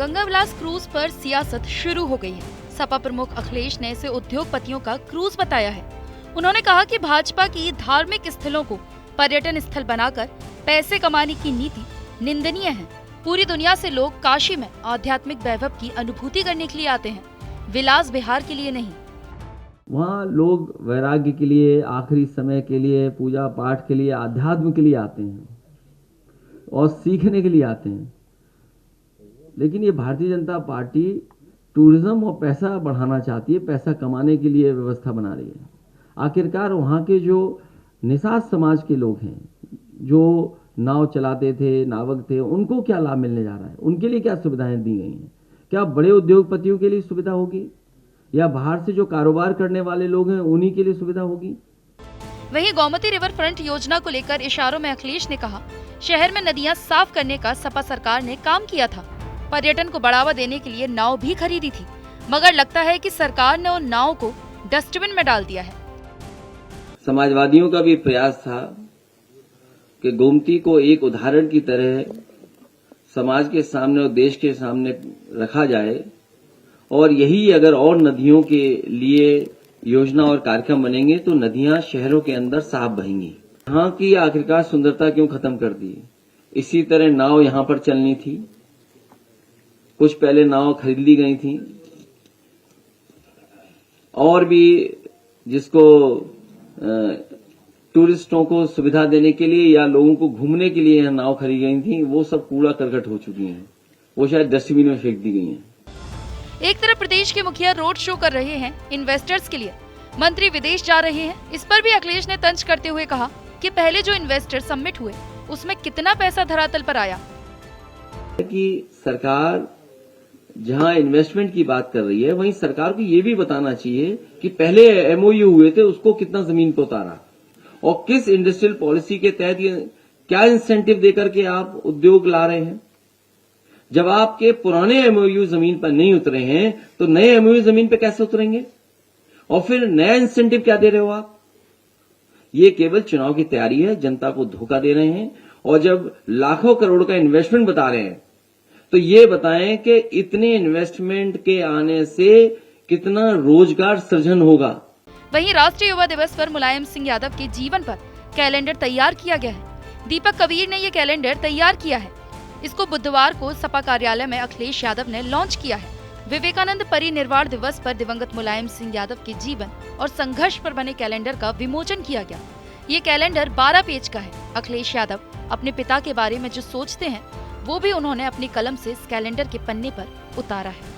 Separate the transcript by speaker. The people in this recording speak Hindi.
Speaker 1: गंगा विलास क्रूज पर सियासत शुरू हो गई है। सपा प्रमुख अखिलेश ने इसे उद्योगपतियों का क्रूज बताया है। उन्होंने कहा कि भाजपा की धार्मिक स्थलों को पर्यटन स्थल बनाकर पैसे कमाने की नीति निंदनीय है। पूरी दुनिया से लोग काशी में आध्यात्मिक वैभव की अनुभूति करने के लिए आते हैं, विलास विहार के लिए नहीं।
Speaker 2: वहाँ लोग वैराग्य के लिए, आखिरी समय के लिए, पूजा पाठ के लिए, आध्यात्म के लिए आते हैं और सीखने के लिए आते हैं। लेकिन ये भारतीय जनता पार्टी टूरिज्म और पैसा बढ़ाना चाहती है, पैसा कमाने के लिए व्यवस्था बना रही है। आखिरकार वहाँ के जो निषाद समाज के लोग हैं, जो नाव चलाते थे, नावक थे, उनको क्या लाभ मिलने जा रहा है? उनके लिए क्या सुविधाएं दी गई हैं? क्या बड़े उद्योगपतियों के लिए सुविधा होगी या बाहर से जो कारोबार करने वाले लोग हैं उन्हीं के लिए सुविधा होगी?
Speaker 1: वहीं गोमती रिवर फ्रंट योजना को लेकर इशारों में अखिलेश ने कहा, शहर में नदियां साफ करने का सपा सरकार ने काम किया था। पर्यटन को बढ़ावा देने के लिए नाव भी खरीदी थी, मगर लगता है कि सरकार ने उन नाव को डस्टबिन में डाल दिया है।
Speaker 2: समाजवादियों का भी प्रयास था कि गोमती को एक उदाहरण की तरह समाज के सामने और देश के सामने रखा जाए, और यही अगर और नदियों के लिए योजना और कार्यक्रम बनेंगे तो नदियां शहरों के अंदर साफ बहेंगी। यहाँ की आखिरकार सुंदरता क्यों खत्म कर दी? इसी तरह नाव यहाँ पर चलनी थी, कुछ पहले नाव खरीद ली गई थी, और भी जिसको टूरिस्टों को सुविधा देने के लिए या लोगों को घूमने के लिए यह नाव खरीदी गई थी, वो सब कूड़ा करकट हो चुकी हैं, वो शायद डस्टबिन में फेंक दी गई हैं।
Speaker 1: एक तरफ प्रदेश के मुखिया रोड शो कर रहे हैं इन्वेस्टर्स के लिए, मंत्री विदेश जा रहे हैं। इस पर भी अखिलेश ने तंज करते हुए कहा कि पहले जो इन्वेस्टर समिट हुए उसमें कितना पैसा धरातल पर आया।
Speaker 2: कि सरकार जहां इन्वेस्टमेंट की बात कर रही है, वहीं सरकार को ये भी बताना चाहिए कि पहले एमओयू हुए थे उसको कितना जमीन पर उतारा और किस इंडस्ट्रियल पॉलिसी के तहत क्या इंसेंटिव देकर के आप उद्योग ला रहे हैं। जब आपके पुराने एमओयू जमीन पर नहीं उतरे हैं तो नए एमओयू जमीन पर कैसे उतरेंगे? और फिर नया इंसेंटिव क्या दे रहे हो आप? ये केवल चुनाव की तैयारी है, जनता को धोखा दे रहे हैं। और जब लाखों करोड़ का इन्वेस्टमेंट बता रहे हैं तो ये बताएं कि इतने इन्वेस्टमेंट के आने से कितना रोजगार सृजन होगा।
Speaker 1: वहीं राष्ट्रीय युवा दिवस पर मुलायम सिंह यादव के जीवन पर कैलेंडर तैयार किया गया है। दीपक कबीर ने ये कैलेंडर तैयार किया है। इसको बुधवार को सपा कार्यालय में अखिलेश यादव ने लॉन्च किया है। विवेकानंद परिनिर्वाण दिवस पर दिवंगत मुलायम सिंह यादव के जीवन और संघर्ष पर बने कैलेंडर का विमोचन किया गया। ये कैलेंडर 12 पेज का है। अखिलेश यादव अपने पिता के बारे में जो सोचते हैं वो भी उन्होंने अपनी कलम से इस कैलेंडर के पन्ने पर उतारा है।